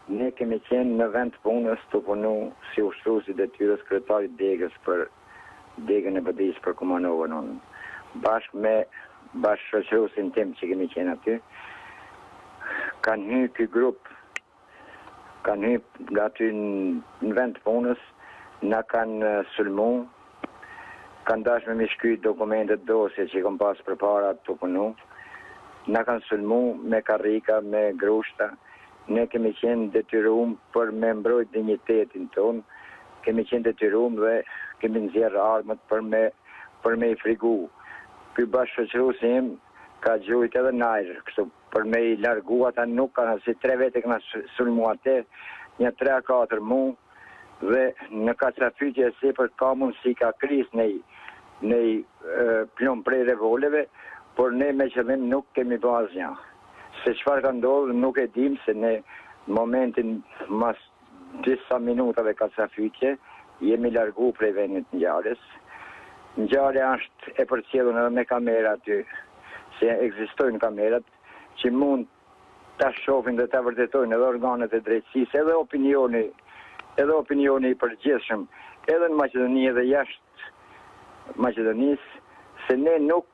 ne kemi qenë në vend punës të punu si ushtruesi detyrës kryetarit degës për degën e BD-s për Kumanovën unë. Bashkë me shoqëruesin tim që kemi qenë aty, kanë hyrë ky grup, kanë hyrë nga aty në vend punës, na kanë sulmu, kanë dashur me shkryt dokumentet dosje që kom pas përpara të punu, na kanë sulmu me karrika, me grushta. Ne kemi qenë detyruar për me mbrojt dinjitetin tonë, kemi qenë detyruar dhe kemi nxjerrë armët për me i frigu. Ky bashkëshoqërues im ka gjujt edhe najrë, kështu për me i largu ata nuk kanë, si 3 vete këna sulmu atë, një 3-4 mu, dhe në kacafytje si për ka mundësi ka kris në plumb prej revoleve, por ne me qëllim nuk kemi bërë asgjë. Se çfarë ka ndodhur nuk e dim, se në momentin mas disa minutave kacafytje jemi largu prej vendit ngjarjes. Ngjarja është e përcjellur edhe me kamera aty, se ekzistojnë kamerat që mund ta shohin dhe ta vërtetojnë edhe organet e drejtësisë, edhe opinioni i përgjithshëm, edhe në Maqedoni edhe jashtë Maqedonisë, se ne nuk,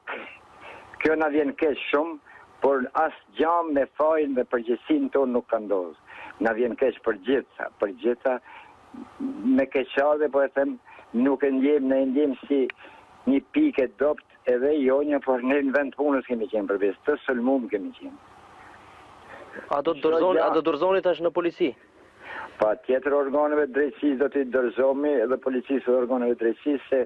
kjo na vjen keq shumë, por asgjë me fajin dhe përgjegjësinë tonë nuk ka ndodhur. Na vjen keq për gjitha, me keqardhje po e them, nuk e ndjem, ne ndjem si një pikë dopt edhe jonja, por ne në vend punës kemi qenë përveç të sulmum kemi qenë. A do të dorëzoni tash në polici? Pa tjetër organeve drejtësisë do t'i dorëzohemi edhe policisë dhe organeve drejtësisë, se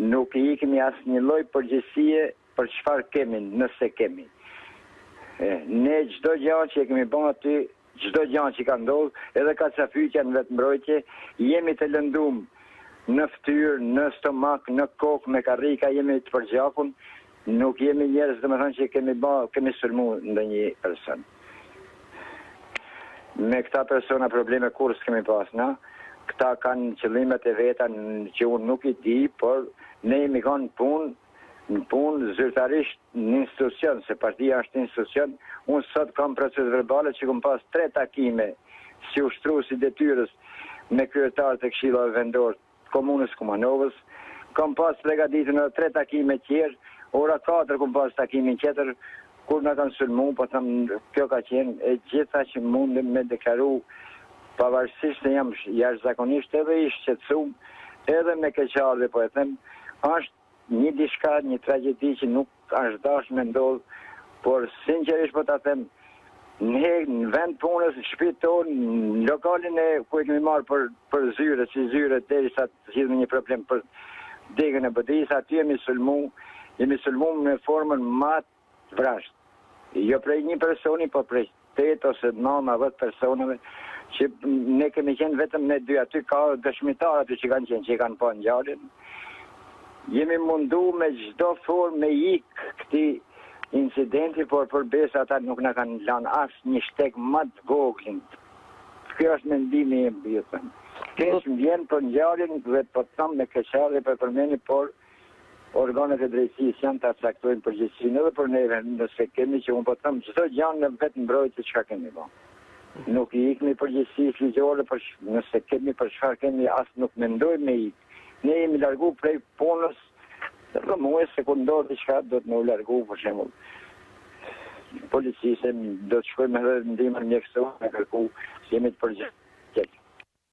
nuk i kemi asnjë lloj përgjegjësie për çfarë kemi, nëse kemi. Ne çdo gjë që kemi bën aty, çdo gjë që ka ndodhur, edhe kacafytja në vetmbrojtje, jemi të lëndum në fytyrë, në stomak, në kokë, me karrika, jemi të përgjakun, nuk jemi njerëz domethënë që kemi sulmu ndonjë person. Me këta persona probleme kur s'kemi pas na, këta kanë qëllimet e veta që unë nuk i di, por ne jemi kanë punë zyrtarisht në institucion, se partia është institucion. Unë sot kam proces verbale që kam pas 3 takime si ushtruesi detyrës me kryetarët e këshillave vendor të komunës Kumanovës. Kam pas përgatitur në 3 takime tjerë, ora 4 kam pas takimin tjetër, kur na kanë sulmu, po them, kjo ka qenë e gjitha që mundem me deklaru, pavarësisht se jam jashtëzakonisht edhe i shqetësuar, edhe me keqardhje, po e them, është një diçka, një tragjedi që nuk është dashur me ndodh, por sinqerisht po ta them, ne në vend punës, në shtëpinë tonë, në lokalin e ku e kemi marrë për zyre, si zyre derisa të zgjidhim një problem për degën e BD-s, aty jemi sulmu në formën më të vrashtë. Jo prej një personi, po prej 8 ose 9-10 personave, që ne kemi qenë vetëm ne 2, aty ka dëshmitar aty që kanë qenë, që kanë pa ngjarjen. Jemi mundu me çdo formë me ik këti incidenti, por përbes ata nuk na kanë lënë as një shtek më të voglin. Kjo është mendimi im, ju them. Keq më vjen për ngjarjen dhe po them me keqardhje për përmendje, por organet e drejtësisë janë ta caktojnë përgjegjësinë edhe për neve, nëse kemi që unë po them çdo gjë në vetë mbrojtje çka kemi bën. Nuk i ikmi përgjegjësisë ligjore, për nëse kemi për çfarë kemi, as nuk mendojmë me ik. Ne jemi largu prej punës, dhe muaj se kur ndodh diçka do të më largu, për shembull. Policisë do të shkojmë edhe ndihmën mjekësore, me kërku, jemi të përgjegjshëm.